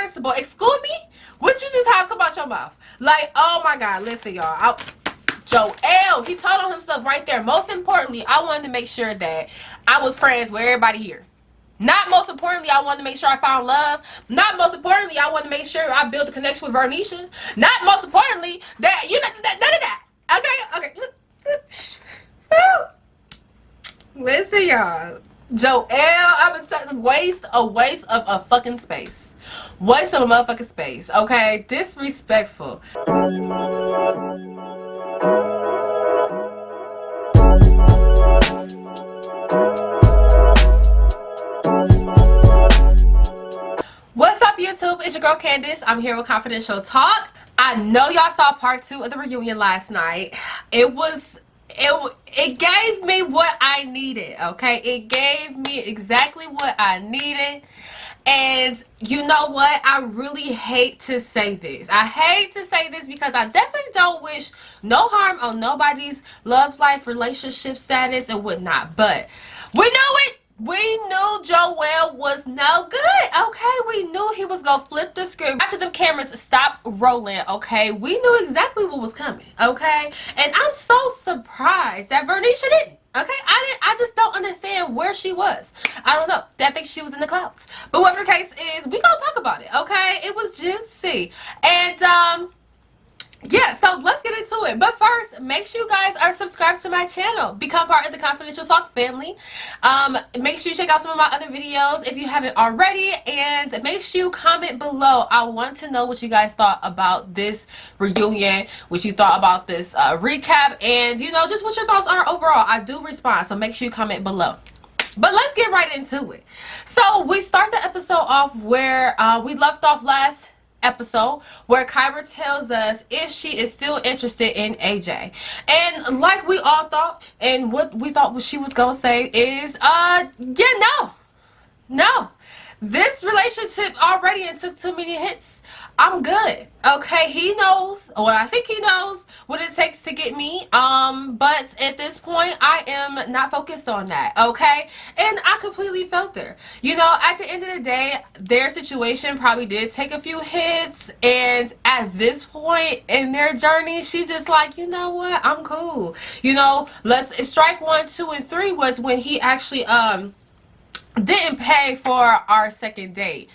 principal. Excuse me? What you just have come out your mouth? Like, oh my God, listen, y'all. Joel, he told on himself right there. Most importantly, I wanted to make sure that I was friends with everybody here. Not most importantly, I wanted to make sure I found love. Not most importantly, I wanted to make sure I built a connection with Vernisha. Not most importantly, that, you know, none of that. Okay. Listen, y'all. Joel, I've been saying a waste of a fucking space. Waste of a motherfucking space, okay? Disrespectful. What's up, YouTube? It's your girl Candace. I'm here with Confidential Talk. I know y'all saw part 2 of the reunion last night. It gave me what I needed, okay? It gave me exactly what I needed. And you know what? I really hate to say this. I hate to say this because I definitely don't wish no harm on nobody's love life, relationship status, and whatnot. But we knew it. We knew Joel was no good, okay? We knew he was gonna flip the script after the cameras stopped rolling, okay? We knew exactly what was coming, okay? And I'm so surprised that Vernisha didn't, okay? I just don't understand where she was. I don't know. I think she was in the clouds. But whatever the case is, we gonna talk about it, okay? It was juicy. And, yeah, so let's get into it. But first, make sure you guys are subscribed to my channel. Become part of the Confidential Talk family. Make sure you check out some of my other videos if you haven't already. And make sure you comment below. I want to know what you guys thought about this reunion, what you thought about this recap, and, you know, just what your thoughts are overall. I do respond, so make sure you comment below. But let's get right into it. So we start the episode off where we left off last episode, where Kyra tells us if she is still interested in AJ. And like we all thought, and what we thought she was gonna say is, yeah, no. This relationship already took too many hits. I'm good. Okay, he knows, or I think he knows what it takes to get me. But at this point, I am not focused on that. Okay, and I completely felt her. You know, at the end of the day, their situation probably did take a few hits, and at this point in their journey, she's just like, you know what, I'm cool. You know, let's strike 1, 2, and 3 was when he actually didn't pay for our second date,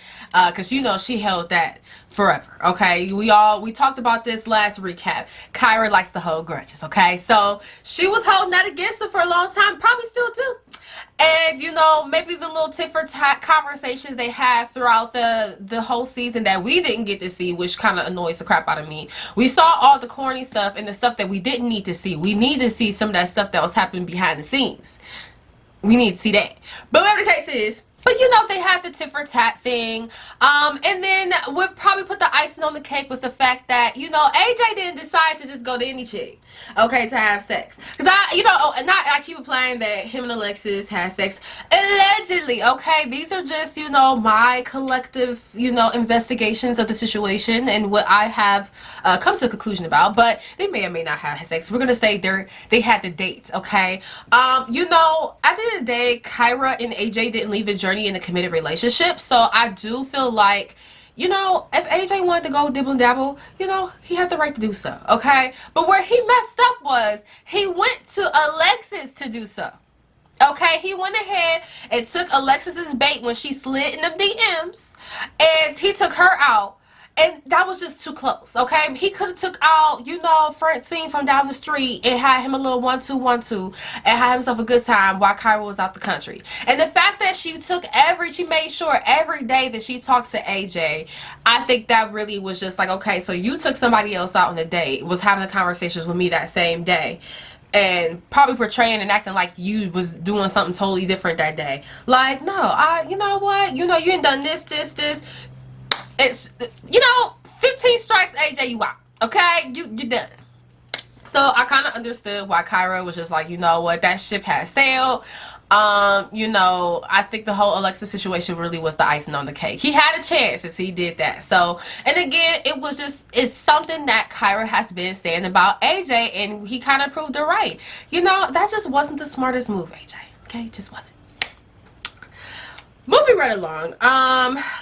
because you know she held that forever. Okay, we talked about this last recap. Kyra likes to hold grudges. Okay, so she was holding that against her for a long time, probably still do. And you know, maybe the little tit for tat conversations they had throughout the whole season that we didn't get to see, which kind of annoys the crap out of me. We saw all the corny stuff and the stuff that we didn't need to see. We need to see some of that stuff that was happening behind the scenes. We need to see that. But whatever the case is, but you know, they had the tit for tat thing. And then what probably put the icing on the cake was the fact that, you know, AJ didn't decide to just go to any chick, okay, to have sex. Because I keep implying that him and Alexis had sex allegedly, okay? These are just, you know, my collective, you know, investigations of the situation and what I have come to a conclusion about. But they may or may not have sex. We're going to say they had the dates, okay? You know, at the end of the day, Kyra and AJ didn't leave the journey in a committed relationship, so I do feel like, you know, if AJ wanted to go dibble and dabble, you know, he had the right to do so, okay? But where he messed up was he went to Alexis to do so, okay? He went ahead and took Alexis's bait when she slid in the DMs, and he took her out. And that was just too close, okay? He could have took out, you know, Francine from down the street and had him a little 1-2-1-2 and had himself a good time while Kyra was out the country. And the fact that she made sure every day that she talked to AJ, I think that really was just like, okay, so you took somebody else out on a date, was having the conversations with me that same day, and probably portraying and acting like you was doing something totally different that day. Like, no, you know what? You know, you ain't done this. It's, you know, 15 strikes, AJ, you out. Okay? You're done. So I kind of understood why Kyra was just like, you know what, that ship has sailed. You know, I think the whole Alexis situation really was the icing on the cake. He had a chance as he did that. So, and again, it's something that Kyra has been saying about AJ, and he kind of proved her right. You know, that just wasn't the smartest move, AJ. Okay? It just wasn't. Moving right along.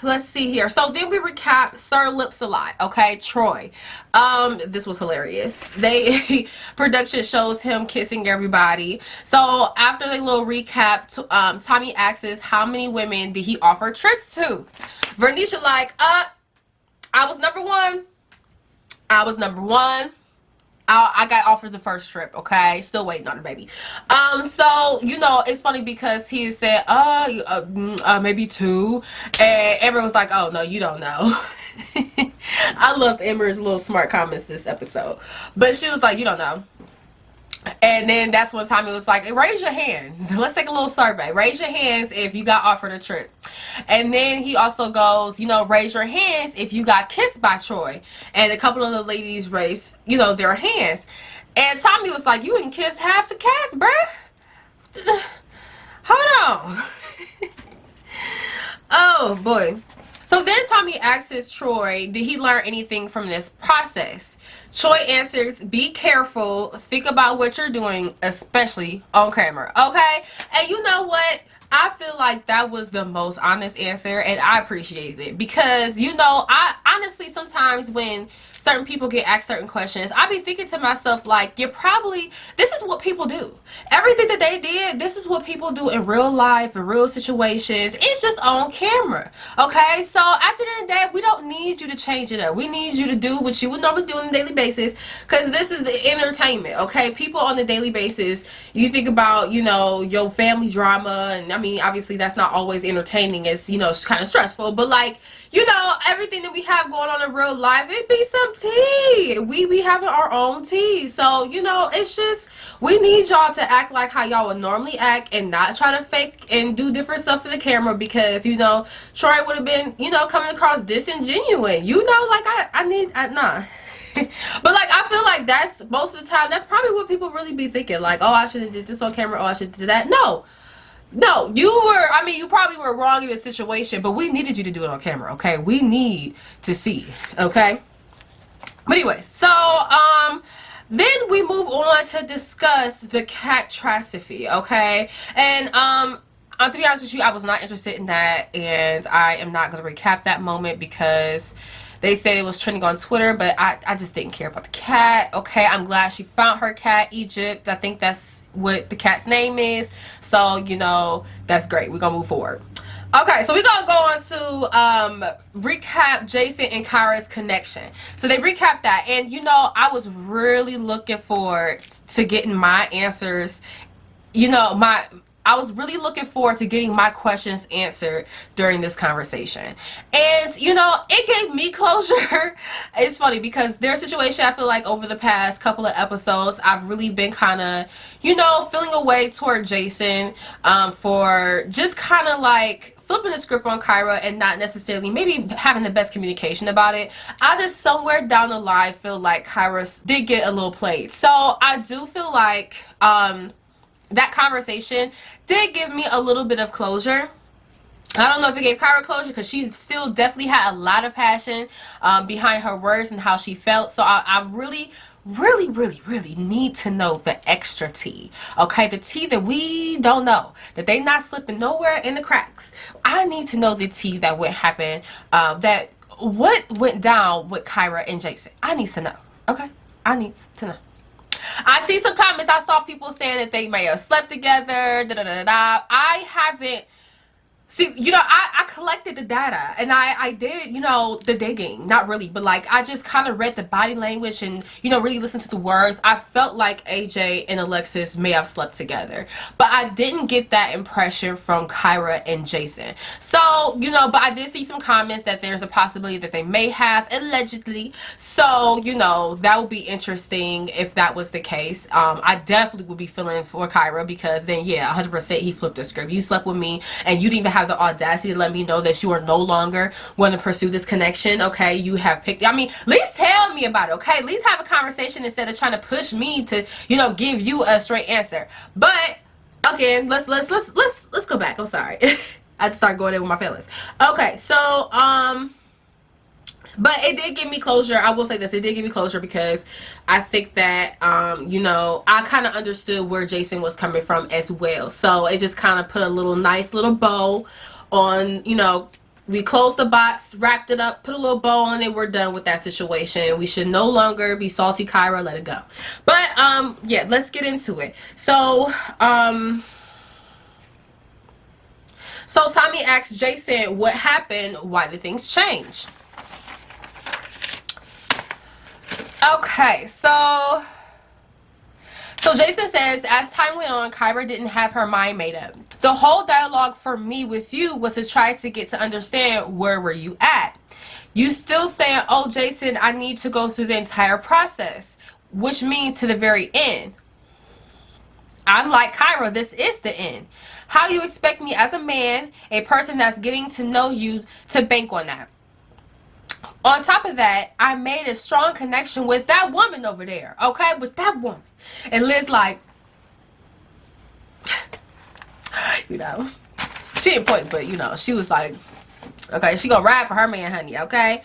Let's see here. So then we recap Sir Lips-a-Lot, okay? Troy. This was hilarious. Production shows him kissing everybody. So after the little recap, Tommy asks how many women did he offer trips to? Vernisha like, I was number one. I was number one. I got offered the first trip, okay? Still waiting on the baby. So, you know, it's funny because he said, maybe 2. And Amber was like, oh, no, you don't know. I loved Amber's little smart comments this episode. But she was like, you don't know. And then that's when Tommy was like, raise your hands. Let's take a little survey. Raise your hands if you got offered a trip. And then he also goes, you know, raise your hands if you got kissed by Troy. And a couple of the ladies raised, you know, their hands. And Tommy was like, you didn't kiss half the cast, bruh. Hold on. Oh, boy. So then Tommy asks Troy, did he learn anything from this process? Troy answers, be careful, think about what you're doing, especially on camera, okay? And you know what? I feel like that was the most honest answer, and I appreciated it because, you know, I honestly sometimes when certain people get asked certain questions, I be thinking to myself like, this is what people do. Everything that they did, this is what people do in real life, in real situations. It's just on camera, okay? So at the end of the day, we don't need you to change it up. We need you to do what you would normally do on a daily basis because this is entertainment, okay? People on a daily basis, you think about, you know, your family drama, and I mean, obviously that's not always entertaining. It's, you know, it's kind of stressful, but like, you know, everything that we have going on in real life, it be some tea. We be having our own tea. So, you know, it's just, we need y'all to act like how y'all would normally act and not try to fake and do different stuff for the camera because, you know, Troy would have been, you know, coming across disingenuous. You know, like, nah. But like, I feel like that's, most of the time, that's probably what people really be thinking. Like, oh, I should have did this on camera. Oh, I should have did that. No, you probably were wrong in the situation, but we needed you to do it on camera, okay? We need to see, okay? But anyway, so, then we move on to discuss the catastrophe, okay? And, to be honest with you, I was not interested in that, and I am not going to recap that moment because they said it was trending on Twitter, but I just didn't care about the cat. Okay, I'm glad she found her cat, Egypt. I think that's what the cat's name is. So, you know, that's great. We're going to move forward. Okay, so we're going to go on to recap Jason and Kyra's connection. So they recapped that. And, you know, I was really looking forward to getting my answers. You know, I was really looking forward to getting my questions answered during this conversation. And, you know, it gave me closure. It's funny because their situation, I feel like over the past couple of episodes, I've really been kind of, you know, feeling away toward Jason for just kind of like flipping the script on Kyra and not necessarily maybe having the best communication about it. I just somewhere down the line feel like Kyra did get a little played. So I do feel like that conversation did give me a little bit of closure. I don't know if it gave Kyra closure because she still definitely had a lot of passion behind her words and how she felt. So I really need to know the extra tea. Okay, the tea that we don't know, that they not slipping nowhere in the cracks. I need to know the tea that would happen, that what went down with Kyra and Jason. I need to know. Okay, I need to know. I see some comments. I saw people saying that they may have slept together. I haven't. See, you know, I collected the data and I did, you know, the digging. Not really, but like I just kind of read the body language and, you know, really listened to the words. I felt like AJ and Alexis may have slept together, but I didn't get that impression from Kyra and Jason. So, you know, but I did see some comments that there's a possibility that they may have, allegedly. So, you know, that would be interesting if that was the case. I definitely would be feeling for Kyra because then, yeah, 100% he flipped the script. You slept with me and you didn't even have the audacity to let me know that you are no longer going to pursue this connection. Okay, you have picked, I mean, at least tell me about it. Okay, at least have a conversation instead of trying to push me to, you know, give you a straight answer. But again, let's go back. I'm sorry. I just started going in with my feelings. Okay, so but it did give me closure. I will say this, it did give me closure because I think that you know, I kind of understood where Jason was coming from as well. So it just kind of put a little nice little bow on, you know, we closed the box, wrapped it up, put a little bow on it, we're done with that situation. We should no longer be salty, Kyra, let it go. But yeah, let's get into it. So Tommy asks Jason what happened, why did things change? Okay, so Jason says, as time went on, Kyra didn't have her mind made up. The whole dialogue for me with you was to try to get to understand where were you at. You still saying, oh, Jason, I need to go through the entire process, which means to the very end. I'm like, Kyra, this is the end. How you expect me as a man, a person that's getting to know you, to bank on that? On top of that, I made a strong connection with that woman over there, okay? With that woman. And Liz like, you know, she didn't point, but, you know, she was like, okay, she gonna ride for her man, honey, okay?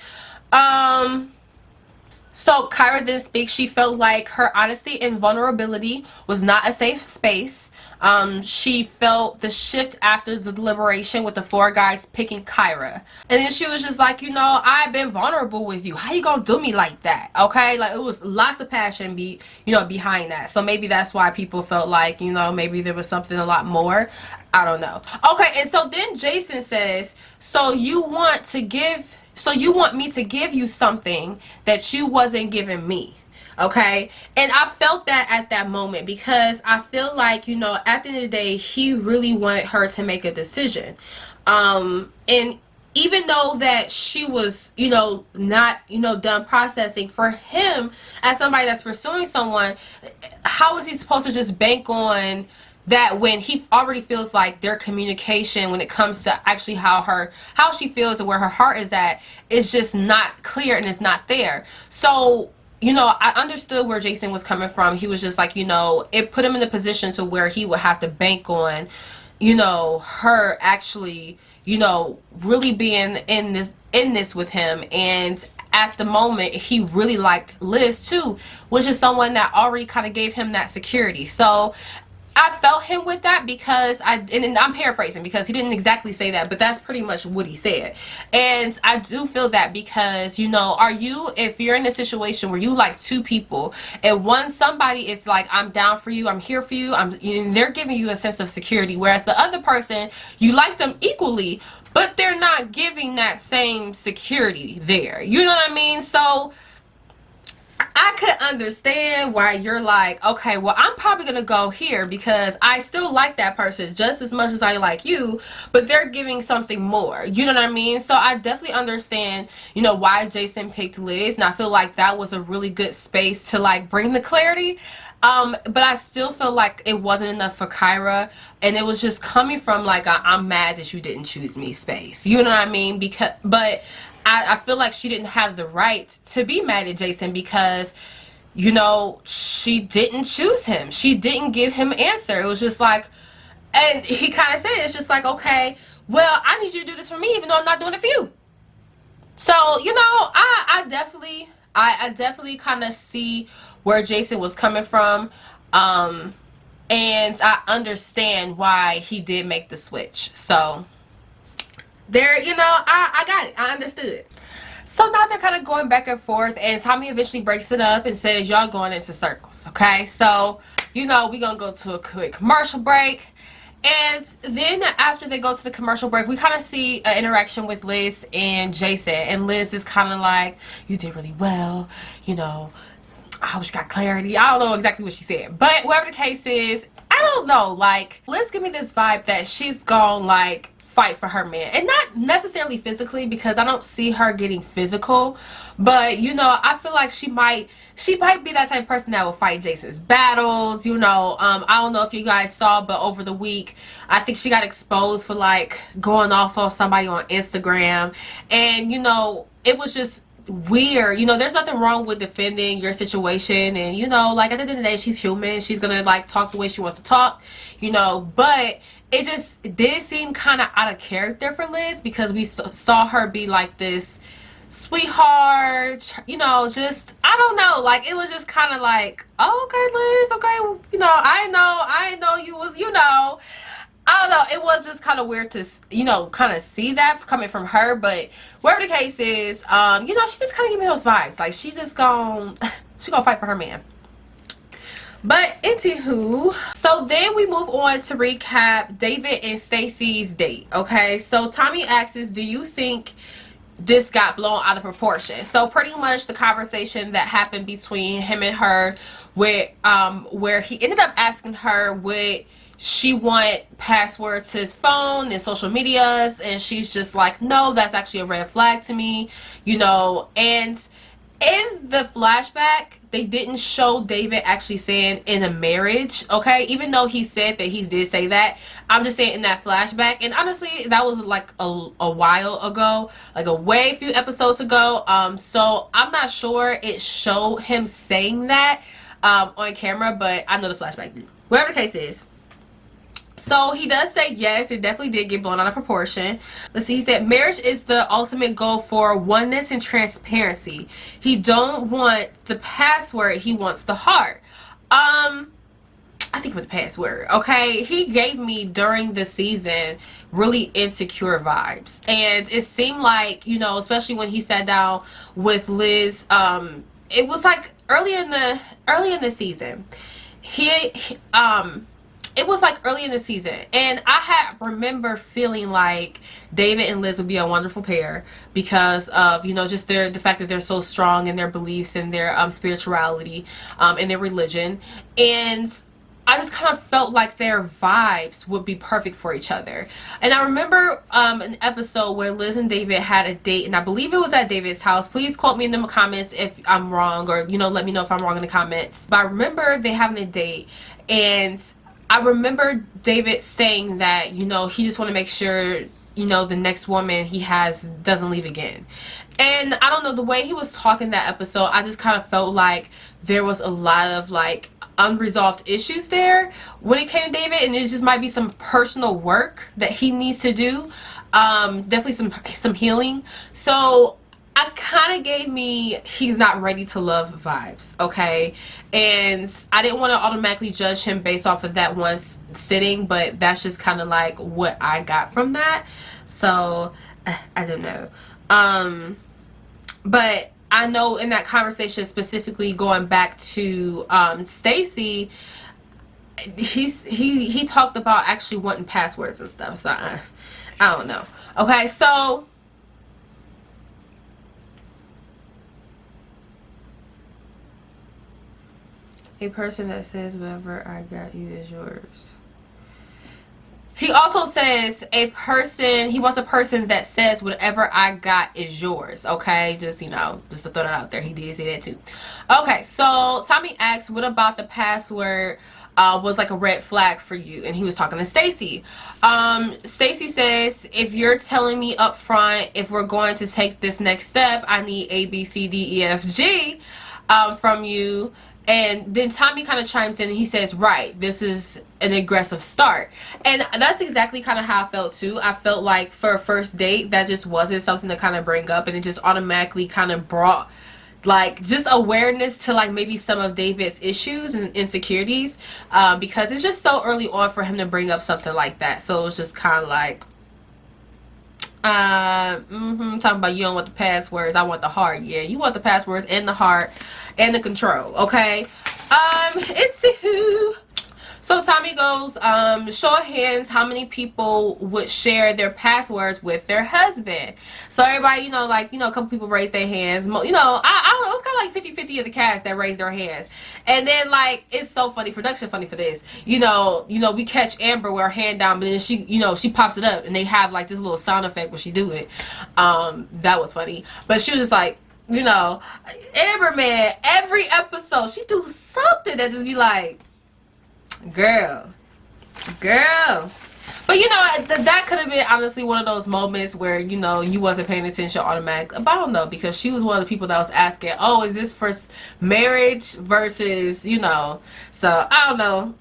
So Kyra then speaks. She felt like her honesty and vulnerability was not a safe space. She felt the shift after the deliberation with the 4 guys picking Kyra. And then she was just like, you know, I've been vulnerable with you. How you gonna do me like that? Okay? Like, it was lots of passion behind that. So maybe that's why people felt like, you know, maybe there was something a lot more. I don't know. Okay, and so then Jason says, so you want me to give you something that you wasn't giving me. Okay, and I felt that at that moment, because I feel like, you know, at the end of the day, he really wanted her to make a decision. And even though that she was, you know, not, you know, done processing, for him as somebody that's pursuing someone, how is he supposed to just bank on that when he already feels like their communication when it comes to actually how she feels and where her heart is at is just not clear and it's not there? So, you know, I understood where Jason was coming from. He was just like, you know, it put him in a position to where he would have to bank on, you know, her actually, you know, really being in this with him. And at the moment, he really liked Liz too, which is someone that already kind of gave him that security. So I felt him with that, because and I'm paraphrasing because he didn't exactly say that, but that's pretty much what he said. And I do feel that because, you know, if you're in a situation where you like 2 people and somebody is like, I'm down for you, I'm here for you, and they're giving you a sense of security, whereas the other person, you like them equally, but they're not giving that same security there. You know what I mean? So I could understand why you're like, okay, well, I'm probably going to go here because I still like that person just as much as I like you, but they're giving something more. You know what I mean? So I definitely understand, you know, why Jason picked Liz, and I feel like that was a really good space to, like, bring the clarity. But I still feel like it wasn't enough for Kyra, and it was just coming from, like, I'm mad that you didn't choose me space. You know what I mean? But I feel like she didn't have the right to be mad at Jason because, you know, she didn't choose him. She didn't give him an answer. It was just like, and he kind of said it's just like, okay, well, I need you to do this for me even though I'm not doing it for you. So, you know, I definitely kind of see where Jason was coming from. And I understand why he did make the switch. So there, you know, I got it. I understood. So now they're kind of going back and forth, and Tommy eventually breaks it up and says, y'all going into circles, okay? So, you know, we're going to go to a quick commercial break. And then after they go to the commercial break, we kind of see an interaction with Liz and Jason. And Liz is kind of like, you did really well, you know, I hope she got clarity. I don't know exactly what she said. But whatever the case is, I don't know, like, Liz give me this vibe that she's gonna, like, fight for her man, and not necessarily physically, because I don't see her getting physical, but, you know, I feel like she might be that type of person that will fight Jason's battles. You know, I don't know if you guys saw, but over the week I think she got exposed for, like, going off on somebody on Instagram, and, you know, it was just weird. You know, there's nothing wrong with defending your situation, and, you know, like, at the end of the day, she's human, she's gonna, like, talk the way she wants to talk, you know, but it just did seem kind of out of character for Liz, because we saw her be like this sweetheart, you know, just, I don't know, like, it was just kind of like, oh, okay, Liz, okay, you know, I know you was, you know, I don't know. It was just kind of weird to, kind of see that coming from her. But whatever the case is, she just kind of give me those vibes. Like, she gonna fight for her man. But anywho, so then we move on to recap David and Stacy's date. Okay, so Tommy asks, do you think this got blown out of proportion? So pretty much the conversation that happened between him and her, where he ended up asking her would she want passwords to his phone and social medias, and she's just like, no, that's actually a red flag to me, and in the flashback, they didn't show David actually saying in a marriage, okay? Even though he said that he did say that. I'm just saying in that flashback. And honestly, that was like a while ago. Like a way few episodes ago. So I'm not sure it showed him saying that on camera. But I know the flashback did. Whatever the case is. So he does say yes, it definitely did get blown out of proportion. Let's see, he said marriage is the ultimate goal for oneness and transparency. He don't want the password, he wants the heart. I think with the password, okay? He gave me during the season really insecure vibes. And it seemed like, especially when he sat down with Liz, it was like early in the season. It was like early in the season, and I remember feeling like David and Liz would be a wonderful pair because of just the fact that they're so strong in their beliefs and their spirituality and their religion, and I just kind of felt like their vibes would be perfect for each other. And I remember an episode where Liz and David had a date, and I believe it was at David's house. Please quote me in the comments if I'm wrong, or let me know if I'm wrong in the comments. But I remember they having a date, and I remember David saying that, he just want to make sure, the next woman he has doesn't leave again. And I don't know, the way he was talking that episode, I just kind of felt like there was a lot of like unresolved issues there when it came to David, and it just might be some personal work that he needs to do. Definitely some healing. So I kind of gave me he's not ready to love vibes, okay? And I didn't want to automatically judge him based off of that one sitting, but that's just kind of like what I got from that. So I don't know. But I know in that conversation, specifically going back to Stacy, he talked about actually wanting passwords and stuff. So I don't know. Okay, so a person that says whatever I got you is yours. He also says he wants a person that says whatever I got is yours. Okay, just to throw that out there. He did say that too. Okay, so Tommy asks, what about the password was like a red flag for you? And he was talking to Stacy. Stacy says, if you're telling me up front, if we're going to take this next step, I need A, B, C, D, E, F, G from you. And then Tommy kind of chimes in and he says, right, this is an aggressive start. And that's exactly kind of how I felt too. I felt like for a first date, that just wasn't something to kind of bring up, and it just automatically kind of brought like just awareness to like maybe some of David's issues and insecurities, because it's just so early on for him to bring up something like that. So it was just kind of like, talking about you don't want the passwords, I want the heart. Yeah, you want the passwords and the heart and the control, okay? It's who. So Tommy goes, show of hands, how many people would share their passwords with their husband? So everybody, a couple people raised their hands. I don't know, it was kind of like 50-50 of the cast that raised their hands. And then, like, it's so funny, production funny for this. We catch Amber with her hand down, but then she pops it up, and they have, like, this little sound effect when she do it. That was funny. But she was just like, Amber, man, every episode, she do something that just be like, girl. But that could have been honestly one of those moments where you wasn't paying attention automatically. But I don't know, because she was one of the people that was asking, oh, is this for marriage versus so I don't know.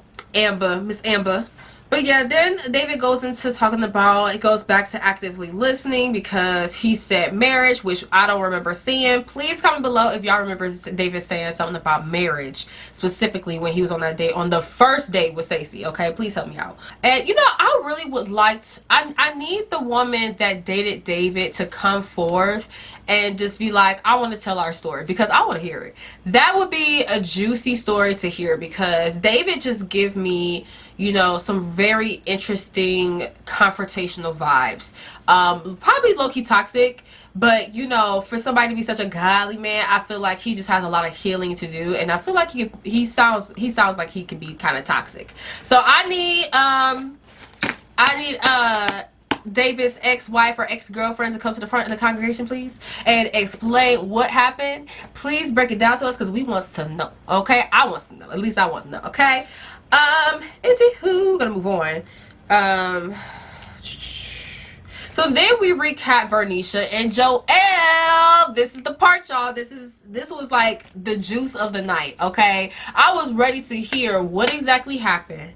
Miss Amber, But yeah, then David goes into talking about, it goes back to actively listening because he said marriage, which I don't remember seeing. Please comment below if y'all remember David saying something about marriage, specifically when he was on that date, on the first date with Stacy. Okay, please help me out. And you know, I really would like to, I need the woman that dated David to come forth and just be like, I want to tell our story, because I want to hear it. That would be a juicy story to hear, because David just give me, you know, some very interesting confrontational vibes. Probably low-key toxic, but you know, for somebody to be such a godly man, I feel like he just has a lot of healing to do, and I feel like he sounds like he can be kind of toxic. So I need David's ex-wife or ex-girlfriend to come to the front of the congregation, please, and explain what happened. Please break it down to us, because we want to know. Okay, I want to know. At least I want to know. Okay. Anywho, gonna move on. So then we recap Vernisha and Joel. This is the part, y'all. This was like the juice of the night. Okay, I was ready to hear what exactly happened,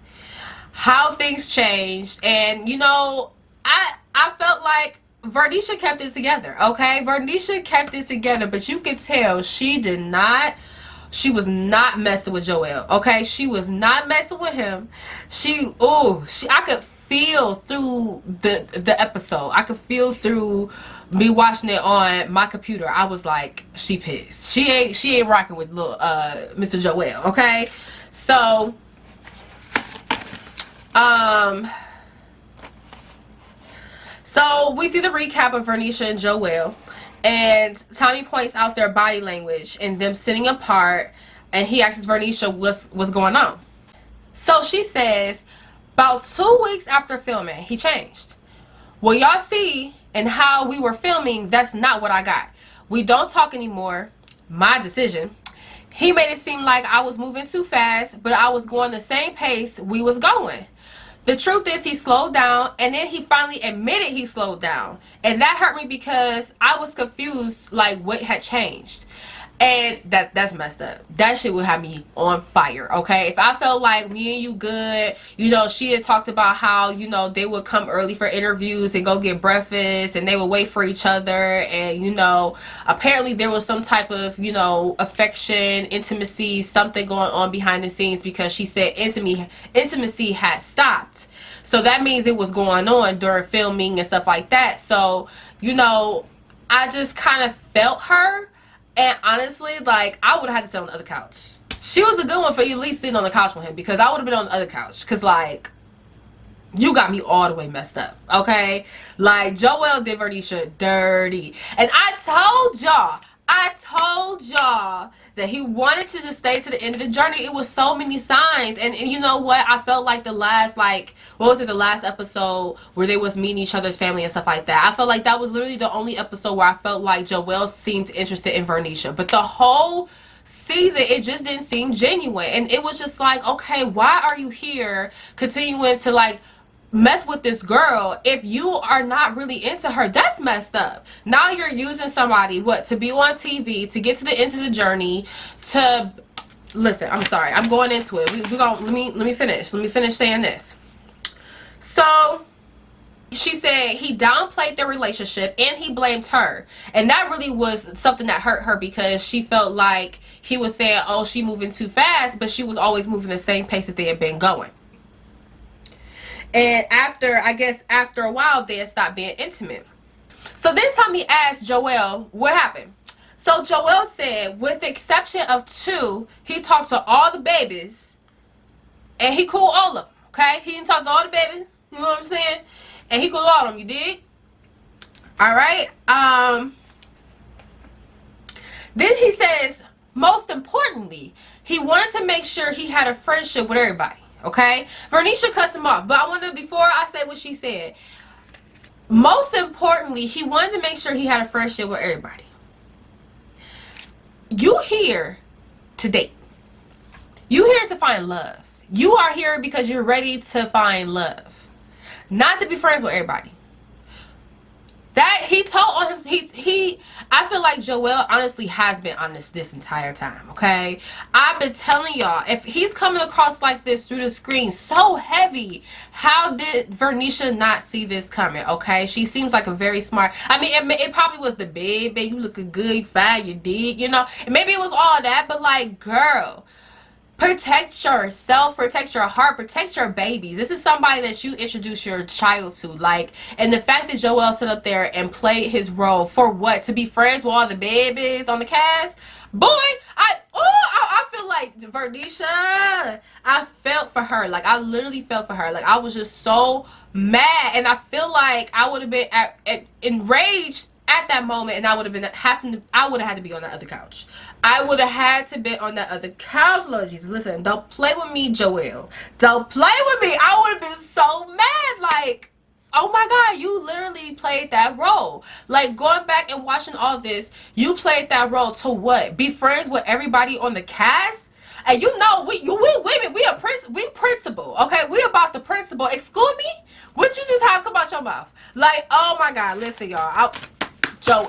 how things changed, and you know, I felt like Vernisha kept it together. Okay, Vernisha kept it together, but you could tell she did not. She was not messing with Joel. Okay, she was not messing with him. I could feel through the episode. I could feel through me watching it on my computer. I was like, she pissed. She ain't rocking with little Mr. Joel. Okay, so we see the recap of Vernisha and Joel. And Tommy points out their body language and them sitting apart, and he asks Vernisha what's going on. So she says, about 2 weeks after filming, he changed. Well, y'all see, and how we were filming, that's not what I got. We don't talk anymore. My decision. He made it seem like I was moving too fast, but I was going the same pace we was going. The truth is, he slowed down, and then he finally admitted he slowed down. And that hurt me because I was confused, like, what had changed. And that's messed up. That shit would have me on fire, okay? If I felt like me and you good, you know, she had talked about how, you know, they would come early for interviews and go get breakfast, and they would wait for each other, and, you know, apparently there was some type of, you know, affection, intimacy, something going on behind the scenes, because she said intimacy had stopped. So that means it was going on during filming and stuff like that. So, you know, I just kind of felt her. And honestly, like, I would have had to sit on the other couch. She was a good one for at least sitting on the couch with him, because I would have been on the other couch. Because, like, you got me all the way messed up, okay? Like, Joel did Vernisha dirty. And I told y'all that he wanted to just stay to the end of the journey. It was so many signs. And you know what? I felt like the last, like, what was it, the last episode where they was meeting each other's family and stuff like that. I felt like that was literally the only episode where I felt like Joel seemed interested in Vernisha. But the whole season, it just didn't seem genuine. And it was just like, okay, why are you here continuing to, like, mess with this girl if you are not really into her? That's messed up. Now you're using somebody, what, to be on TV, to get to the end of the journey, to listen, I'm sorry, I'm going into it. We gonna let me finish saying this. So she said he downplayed their relationship and he blamed her, and that really was something that hurt her, because she felt like he was saying, oh, she moving too fast, but she was always moving the same pace that they had been going. And after a while, they had stopped being intimate. So then Tommy asked Joel what happened. So Joel said, with the exception of 2, he talked to all the babies, and he cooled all of them, okay? He didn't talk to all the babies, you know what I'm saying? And he cooled all of them, you dig? Alright, then he says, most importantly, he wanted to make sure he had a friendship with everybody. Okay, Vernisha cuts him off, but I want to, before I say what she said, most importantly, he wanted to make sure he had a friendship with everybody. You here to date. You here to find love. You are here because you're ready to find love, not to be friends with everybody. That he told on him. He. I feel like Joel honestly has been honest this entire time. Okay, I've been telling y'all, if he's coming across like this through the screen so heavy, how did Vernisha not see this coming? Okay, she seems like a very smart. I mean, it probably was the baby. You looking good, fine, you did. You know, and maybe it was all that. But like, girl, protect yourself, protect your heart, protect your babies. This is somebody that you introduce your child to. Like, and the fact that Joel stood up there and played his role for what? To be friends with all the babies on the cast? Boy, I feel like Vernisha, I felt for her. Like, I literally felt for her. Like, I was just so mad, and I feel like I would have been enraged at that moment, and I would have been I would have had to be on the other couch. I would have had to be on that other couch, Lord Jesus. Listen, don't play with me, Joel. Don't play with me. I would have been so mad. Like, oh my God, you literally played that role. Like, going back and watching all this, you played that role to what? Be friends with everybody on the cast? And you know, we women, we principal, okay? We about the principal. Excuse me? What you just have come out your mouth? Like, oh my God, listen, y'all. Joel,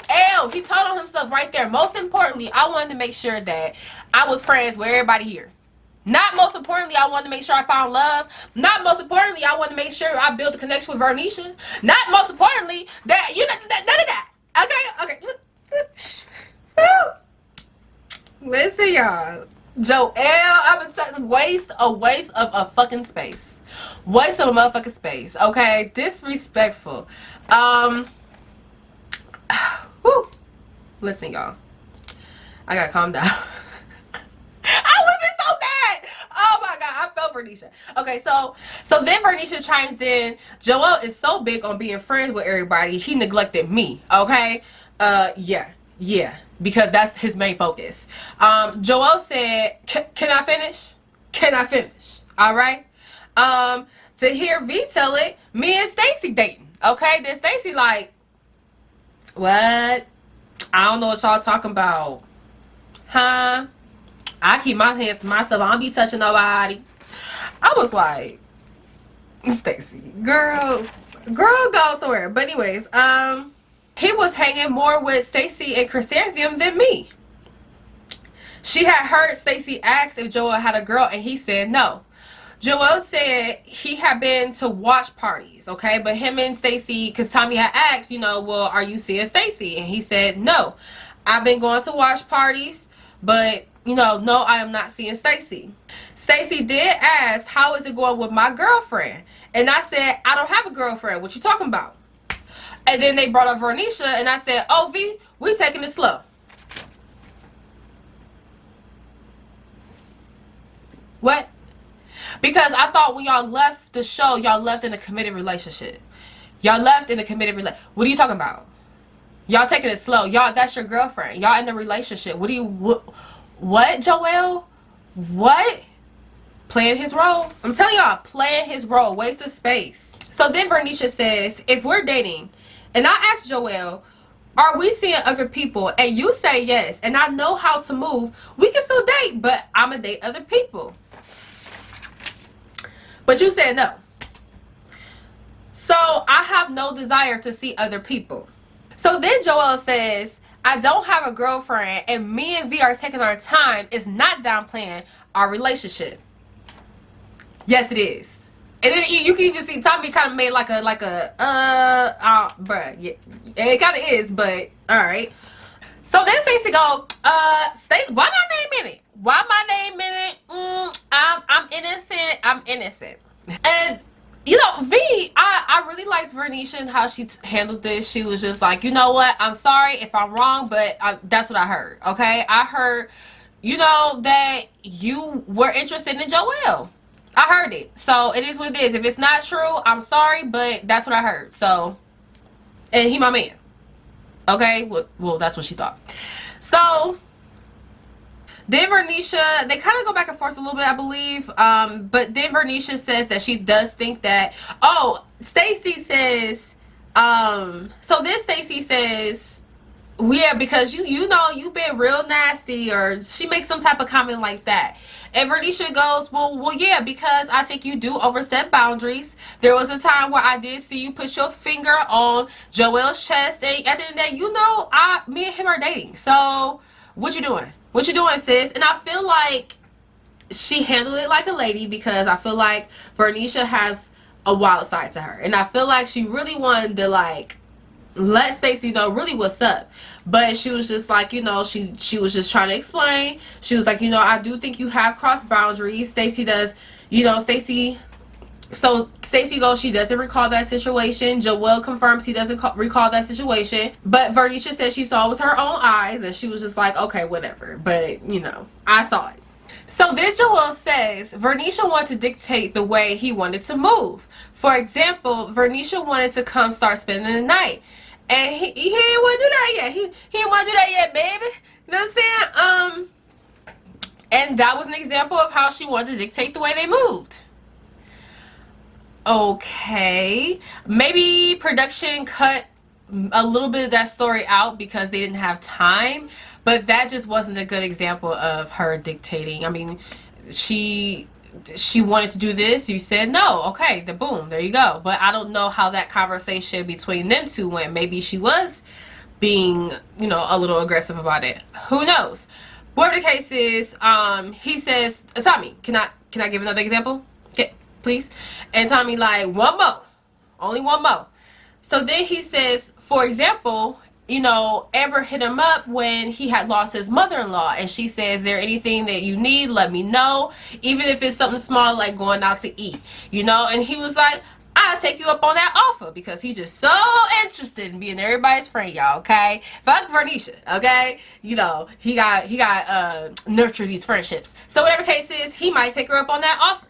he told on himself right there. Most importantly, I wanted to make sure that I was friends with everybody here. Not most importantly, I wanted to make sure I found love. Not most importantly, I wanted to make sure I built a connection with Vernisha. Not most importantly, that you know, none of that. Okay. Listen, y'all. Joel, I've been saying a waste of a fucking space. Waste of a motherfucking space. Okay, disrespectful. Whew. Listen, y'all. I gotta calm down. I would have been so bad. Oh my God, I felt Vernisha. Okay, so then Vernisha chimes in. Joel is so big on being friends with everybody, he neglected me. Okay, yeah, because that's his main focus. Joel said, "Can I finish? Can I finish? All right." To hear V tell it, me and Stacy dating. Okay, then Stacy like, what? I don't know what y'all talking about. Huh? I keep my hands to myself. I don't be touching nobody. I was like, Stacy, girl, go somewhere. But anyways, he was hanging more with Stacy and Chrysanthemum than me. She had heard Stacy ask if Joel had a girl, and he said no. Joel said he had been to watch parties, okay? But him and Stacy, because Tommy had asked, you know, well, are you seeing Stacy? And he said, no. I've been going to watch parties, but, you know, no, I am not seeing Stacy. Stacy did ask, how is it going with my girlfriend? And I said, I don't have a girlfriend. What you talking about? And then they brought up Vernisha, and I said, oh, V, we taking it slow. What? Because I thought when y'all left the show, y'all left in a committed relationship. Y'all left in a committed relationship. What are you talking about? Y'all taking it slow. Y'all, that's your girlfriend. Y'all in a relationship. What do you, what, Joel? What? Playing his role. I'm telling y'all, playing his role. Waste of space. So then Vernisha says, if we're dating, and I asked Joel, are we seeing other people? And you say yes, and I know how to move. We can still date, but I'm going to date other people. But you said no. So I have no desire to see other people. So then Joel says, I don't have a girlfriend, and me and V are taking our time. It's not downplaying our relationship. Yes, it is. And then you can even see Tommy kind of made like a bruh, yeah, it kind of is, but all right. So then Stacy go, Stacy, why my name in it? Why my name in it? I'm innocent. I'm innocent. And you know, V, I really liked Vernisha and how she handled this. She was just like, you know what? I'm sorry if I'm wrong, but that's what I heard. Okay, I heard, you know, that you were interested in Joel. I heard it. So it is what it is. If it's not true, I'm sorry, but that's what I heard. So, and he my man. Okay, well, that's what she thought. So then Vernisha, they kind of go back and forth a little bit, I believe. But then Vernisha says that she does think that, oh, Stacy says, so then Stacy says, Yeah, because you know you've been real nasty, or she makes some type of comment like that. And Vernisha goes, well, yeah, because I think you do overstep boundaries. There was a time where I did see you put your finger on Joel's chest, and at the end of the day, you know, me and him are dating. So what you doing? What you doing, sis? And I feel like she handled it like a lady, because I feel like Vernisha has a wild side to her, and I feel like she really wanted to like let Stacy know really what's up. But she was just like, you know, she was just trying to explain. She was like, you know, I do think you have crossed boundaries. Stacy does, you know, Stacy. So Stacy goes, she doesn't recall that situation. Joelle confirms he doesn't recall that situation. But Vernisha said she saw it with her own eyes, and she was just like, okay, whatever. But, you know, I saw it. So then Joelle says Vernisha wanted to dictate the way he wanted to move. For example, Vernisha wanted to come start spending the night. And he didn't want to do that yet. He didn't want to do that yet, baby. You know what I'm saying? And that was an example of how she wanted to dictate the way they moved. Okay. Maybe production cut a little bit of that story out because they didn't have time. But that just wasn't a good example of her dictating. I mean, she wanted to do this, you said no, okay, the boom, there you go. But I don't know how that conversation between them two went. Maybe she was being, you know, a little aggressive about it, who knows. Whatever the case is, he says, Tommy, can I give another example? Okay, please. And Tommy like, one more, only one more. So then he says, for example, you know, Amber hit him up when he had lost his mother-in-law, and she says, is there anything that you need? Let me know, even if it's something small like going out to eat, you know. And he was like, I'll take you up on that offer, because he's just so interested in being everybody's friend, y'all. Okay, fuck Vernisha, okay. You know, he got nurture these friendships. So whatever case is, he might take her up on that offer.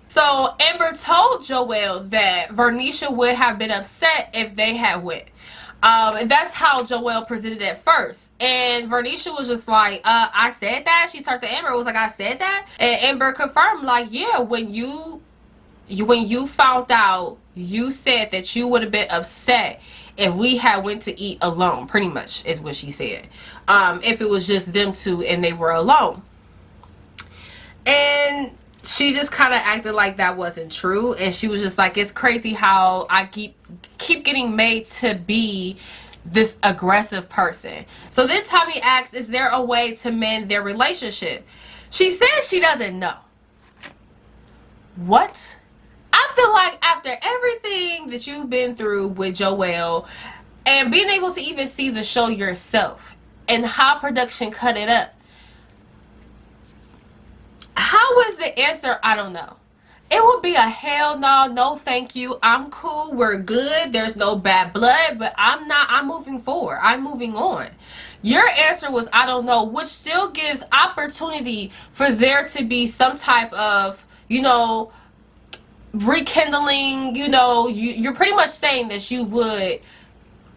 So Amber told Joelle that Vernisha would have been upset if they had went. And that's how Joelle presented it first. And Vernisha was just like, I said that. She talked to Amber. It was like, I said that. And Amber confirmed, like, yeah, when you found out, you said that you would have been upset if we had went to eat alone, pretty much is what she said. If it was just them two and they were alone. And she just kind of acted like that wasn't true, and she was just like, it's crazy how I keep getting made to be this aggressive person. So then Tommy asks, is there a way to mend their relationship? She says she doesn't know. What? I feel like after everything that you've been through with Joelle, and being able to even see the show yourself and how production cut it up, how was the answer? I don't know. It would be a hell no, no thank you. I'm cool, we're good, there's no bad blood, but I'm moving forward. I'm moving on. Your answer was I don't know, which still gives opportunity for there to be some type of, you know, rekindling. You know, you're pretty much saying that you would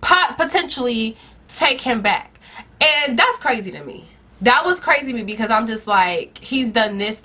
potentially take him back. And that's crazy to me. That was crazy to me, because I'm just like, he's done this.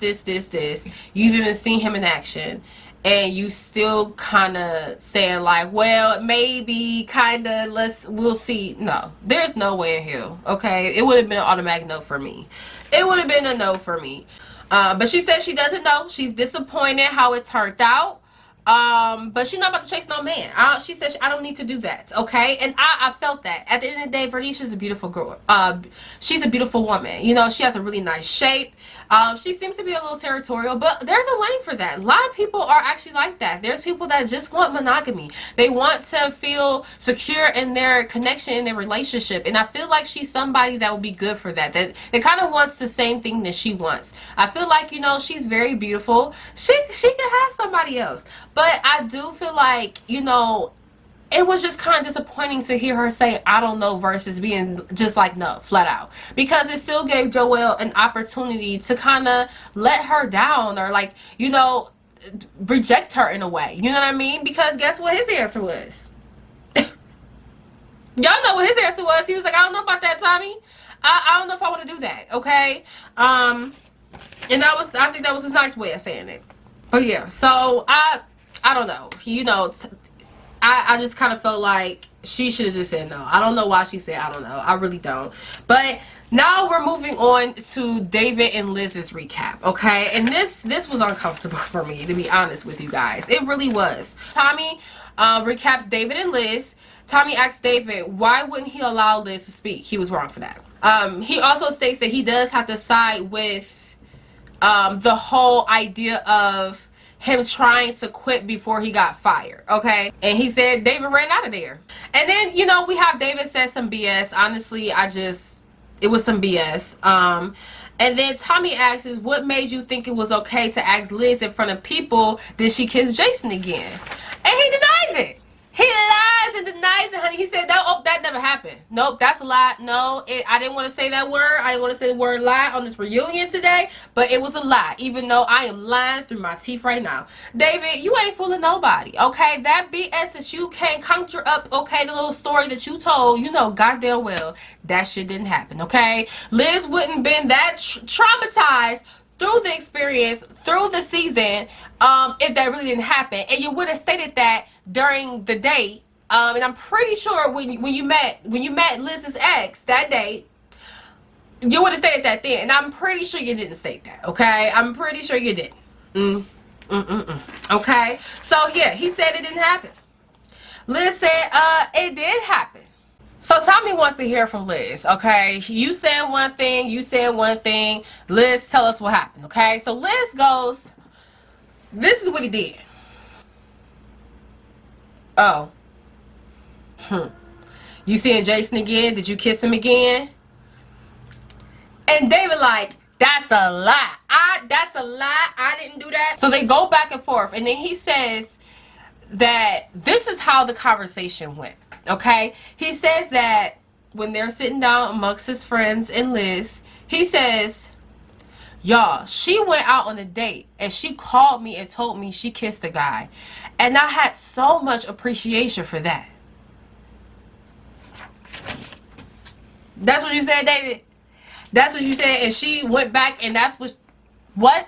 You've even seen him in action, and you still kind of saying like, well, maybe, kind of, we'll see. No, there's no way in hell, okay? It would have been an automatic no for me. It would have been a no for me. But she said she doesn't know. She's disappointed how it turned out. But she's not about to chase no man. She said I don't need to do that, okay? And I felt that. At the end of the day, Vernisha's a beautiful girl. She's a beautiful woman. You know, she has a really nice shape. She seems to be a little territorial, but there's a lane for that. A lot of people are actually like that. There's people that just want monogamy. They want to feel secure in their connection, in their relationship, and I feel like she's somebody that will be good for that. That kind of wants the same thing that she wants. I feel like, you know, she's very beautiful. She can have somebody else. But I do feel like, you know, it was just kind of disappointing to hear her say, I don't know, versus being just like, no, flat out. Because it still gave Joelle an opportunity to kind of let her down, or like, you know, reject her in a way. You know what I mean? Because guess what his answer was? Y'all know what his answer was. He was like, I don't know about that, Tommy. I don't know if I want to do that, okay? And that was, I think that was his nice way of saying it. But yeah, so I don't know. You know, I just kind of felt like she should have just said no. I don't know why she said I don't know. I really don't. But now we're moving on to David and Liz's recap, okay? And this was uncomfortable for me, to be honest with you guys. It really was. Tommy recaps David and Liz. Tommy asks David, why wouldn't he allow Liz to speak? He was wrong for that. He also states that he does have to side with the whole idea of him trying to quit before he got fired, okay? And he said David ran out of there. And then, you know, we have David said some BS. Honestly, it was some BS. And then Tommy asks, what made you think it was okay to ask Liz in front of people, did she kiss Jason again? And he denies it. He lies and denies it, honey. He said, that never happened. Nope, that's a lie. No, I didn't want to say that word. I didn't want to say the word lie on this reunion today, but it was a lie, even though I am lying through my teeth right now. David, you ain't fooling nobody, okay? That BS that you can't conjure up, okay, the little story that you told, you know goddamn well that shit didn't happen, okay? Liz wouldn't been that traumatized through the experience, through the season, if that really didn't happen. And you would have stated that during the date. And I'm pretty sure when you met Liz's ex that day, you would have stated that then. And I'm pretty sure you didn't state that, okay? I'm pretty sure you didn't. Okay? So yeah, he said it didn't happen. Liz said it did happen. So Tommy wants to hear from Liz, okay? You saying one thing, you saying one thing. Liz, tell us what happened, okay? So Liz goes, this is what he did. Oh. You seeing Jason again? Did you kiss him again? And David like, that's a lie. That's a lie. I didn't do that. So they go back and forth. And then he says that this is how the conversation went. Okay, he says that when they're sitting down amongst his friends and Liz, he says, y'all, she went out on a date and she called me and told me she kissed a guy, and I had so much appreciation for that. That's what you said, David? That's what you said? And she went back and that's what?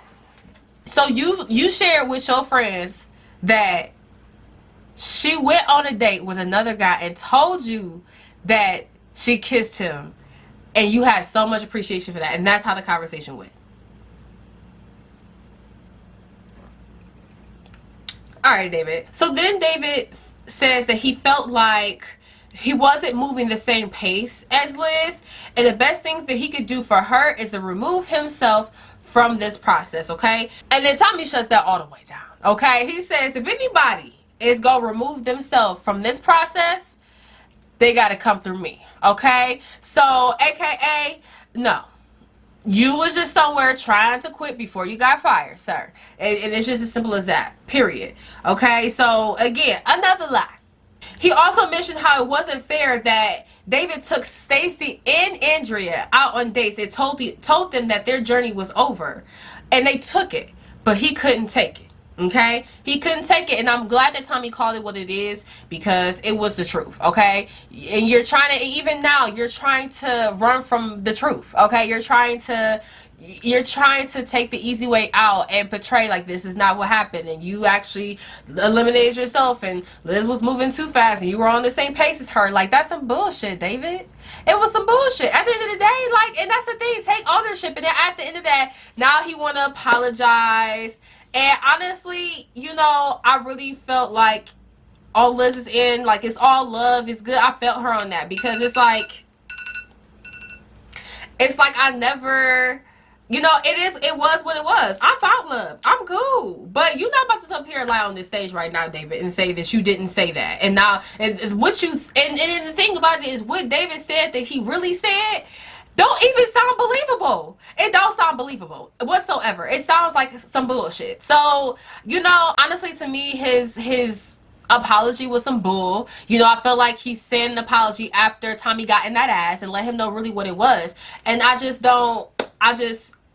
So you shared with your friends that she went on a date with another guy and told you that she kissed him, and you had so much appreciation for that, and that's how the conversation went. All right, David. So then David says that he felt like he wasn't moving the same pace as Liz, and the best thing that he could do for her is to remove himself from this process, okay? And then Tommy shuts that all the way down, okay? He says if anybody is gonna remove themselves from this process, they gotta come through me, okay? So aka no, you was just somewhere trying to quit before you got fired, sir, and it's just as simple as that, period. Okay, so again, another lie. He also mentioned how it wasn't fair that David took Stacy and Andrea out on dates and told them that their journey was over, and they took it, but he couldn't take it. Okay, he couldn't take it, and I'm glad that Tommy called it what it is, because it was the truth. Okay, and you're trying to, even now, you're trying to run from the truth. Okay, you're trying to take the easy way out and portray like this is not what happened, and you actually eliminated yourself, and Liz was moving too fast and you were on the same pace as her. Like, that's some bullshit, David. It was some bullshit at the end of the day. Like, and that's the thing, take ownership. And then at the end of that, now he want to apologize. And honestly, you know, I really felt like on Liz's end, like, it's all love, it's good. I felt her on that, because it's like I never, you know, it was what it was. I found love. I'm cool. But you're not about to sit up here and lie on this stage right now, David, and say that you didn't say that. And now, and what you, and the thing about it is, what David said that he really said don't even sound believable. It don't sound believable whatsoever. It sounds like some bullshit. So, you know, honestly, to me, his apology was some bull. You know, I felt like he sent an apology after Tommy got in that ass and let him know really what it was. And I just don't, and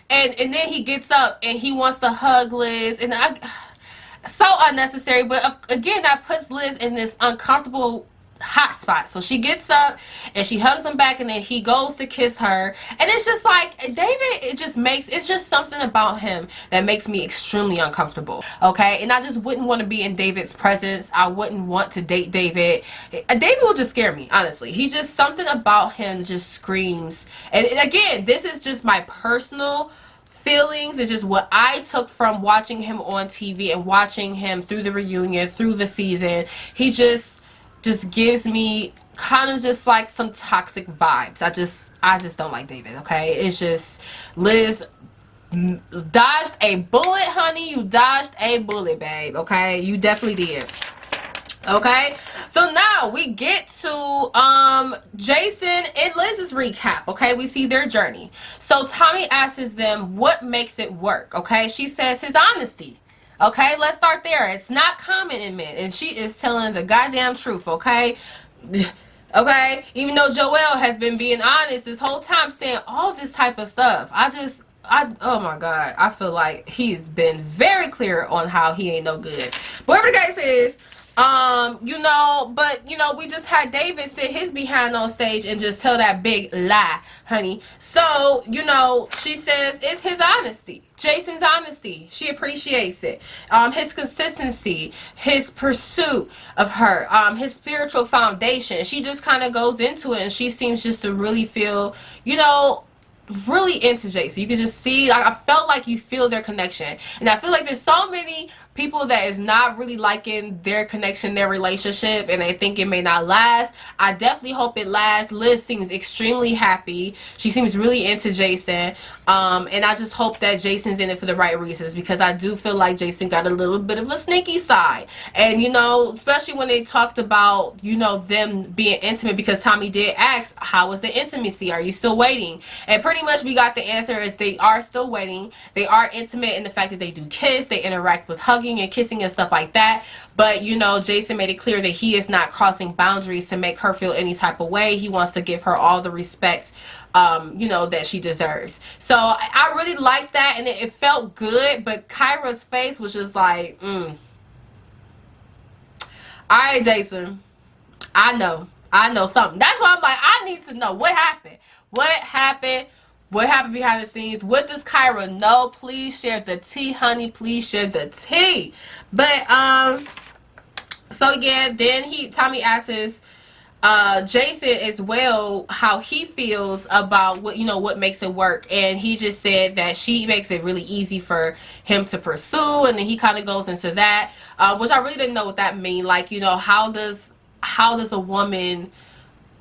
then he gets up and he wants to hug Liz, and so unnecessary. But again, that puts Liz in this uncomfortable hot spot. So she gets up and she hugs him back, and then he goes to kiss her, and it's just like David, it's just something about him that makes me extremely uncomfortable. Okay, and I just wouldn't want to be in David's presence. I wouldn't want to date David. David will just scare me, honestly. He just, something about him just screams. And again, this is just my personal feelings and just what I took from watching him on TV and watching him through the reunion, through the season. He just gives me kind of just like some toxic vibes. I just don't like David. Okay, it's just, Liz dodged a bullet, honey. You dodged a bullet, babe. Okay, you definitely did. Okay, so now we get to Jason and Liz's recap. Okay, we see their journey. So Tommy asks them what makes it work. Okay, she says his honesty. Okay, let's start there. It's not common in men, and she is telling the goddamn truth. Okay. Okay, even though Joel has been being honest this whole time, saying all this type of stuff, oh my god, I feel like he's been very clear on how he ain't no good. But whatever the case is, we just had David sit his behind on stage and just tell that big lie, honey. So, she says it's his honesty. Jason's honesty. She appreciates it. His consistency, his pursuit of her, his spiritual foundation. She just kind of goes into it, and she seems just to really feel, really into Jason. You can just see, like, I felt like you feel their connection. And I feel like there's so many people that is not really liking their connection, their relationship, and they think it may not last. I definitely hope it lasts. Liz seems extremely happy. She seems really into Jason. And I just hope that Jason's in it for the right reasons, because I do feel like Jason got a little bit of a sneaky side. And, especially when they talked about, them being intimate, because Tommy did ask, how was the intimacy? Are you still waiting? And pretty much we got the answer is they are still waiting. They are intimate in the fact that they do kiss, they interact with hugging and kissing and stuff like that. But Jason made it clear that he is not crossing boundaries to make her feel any type of way. He wants to give her all the respect that she deserves. So I really liked that, and it felt good. But Kyra's face was just like, all right, Jason, I know something. That's why I'm like, I need to know what happened. What happened behind the scenes? What does Kyra know? Please share the tea, honey. Please share the tea. But so yeah, then Tommy asks Jason as well how he feels about what makes it work, and he just said that she makes it really easy for him to pursue, and then he kind of goes into that, which I really didn't know what that mean. Like, how does a woman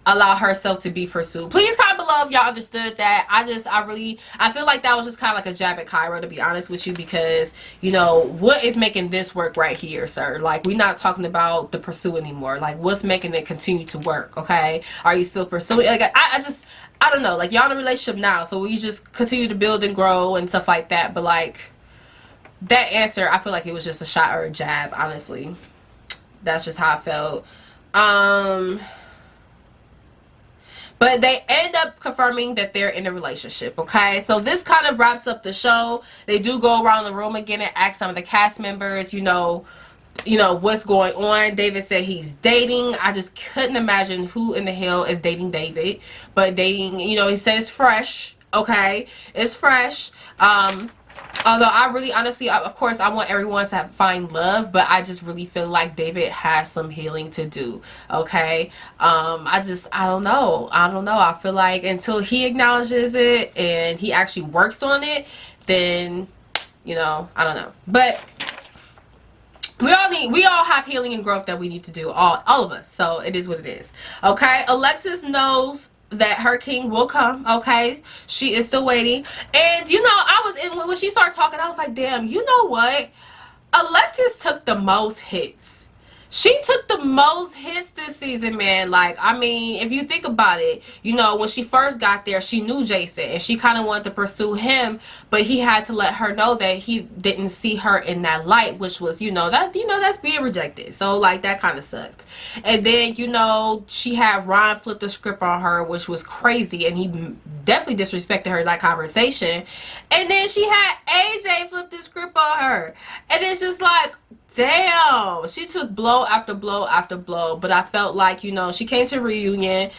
allow herself to be pursued? Please comment below if y'all understood that. I feel like that was just kind of like a jab at Kyra, to be honest with you, because what is making this work right here, sir? Like, we're not talking about the pursue anymore. Like, what's making it continue to work? Okay, are you still pursuing? Like, I don't know. Like, y'all in a relationship now, so we just continue to build and grow and stuff like that. But like, that answer, I feel like it was just a shot or a jab, honestly. That's just how I felt. But they end up confirming that they're in a relationship, okay? So this kind of wraps up the show. They do go around the room again and ask some of the cast members, what's going on. David said he's dating. I just couldn't imagine who in the hell is dating David. But dating, he said it's fresh, okay? It's fresh. Although I really, honestly, of course, I want everyone to find love, but I just really feel like David has some healing to do, okay? I don't know. I feel like until he acknowledges it and he actually works on it, then, I don't know. But we all have healing and growth that we need to do, all of us. So it is what it is, okay? Alexis knows that her king will come, okay? She is still waiting. And when she started talking, I was like, damn, you know what? Alexis took the most hits. She took the most hits this season, man. Like, I mean, if you think about it, when she first got there, she knew Jason, and she kind of wanted to pursue him, but he had to let her know that he didn't see her in that light, which was, that's being rejected. So, like, that kind of sucked. And then, she had Ron flip the script on her, which was crazy, and he definitely disrespected her in that conversation. And then she had AJ flip the script on her, and it's just like, damn, she took blows blow after blow after blow, but I felt like, you know, she came to a reunion,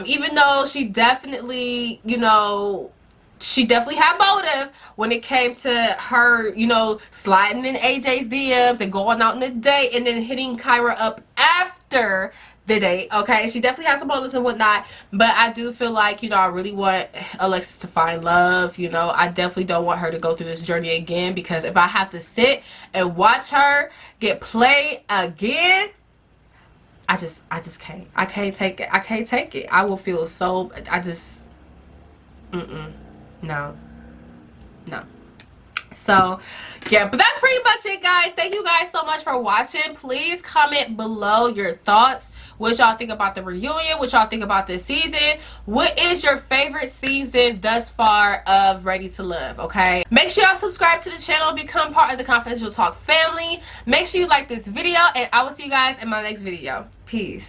even though she definitely, you know, she definitely had motive when it came to her, you know, sliding in AJ's DMs and going out on a date and then hitting Kyra up after the date. Okay, she definitely has some motives and whatnot, but I do feel like, you know, I really want Alexis to find love. You know, I definitely don't want her to go through this journey again, because if I have to sit and watch her get played again, I just can't. I can't take it. I can't take it. I will feel so, I just, no. So yeah, but that's pretty much it, guys. Thank you guys so much for watching. Please comment below your thoughts, what y'all think about the reunion, what y'all think about this season. What is your favorite season thus far of Ready to Love? Okay, make sure y'all subscribe to the channel, become part of the Confidential Talk family. Make sure you like this video, and I will see you guys in my next video. Peace.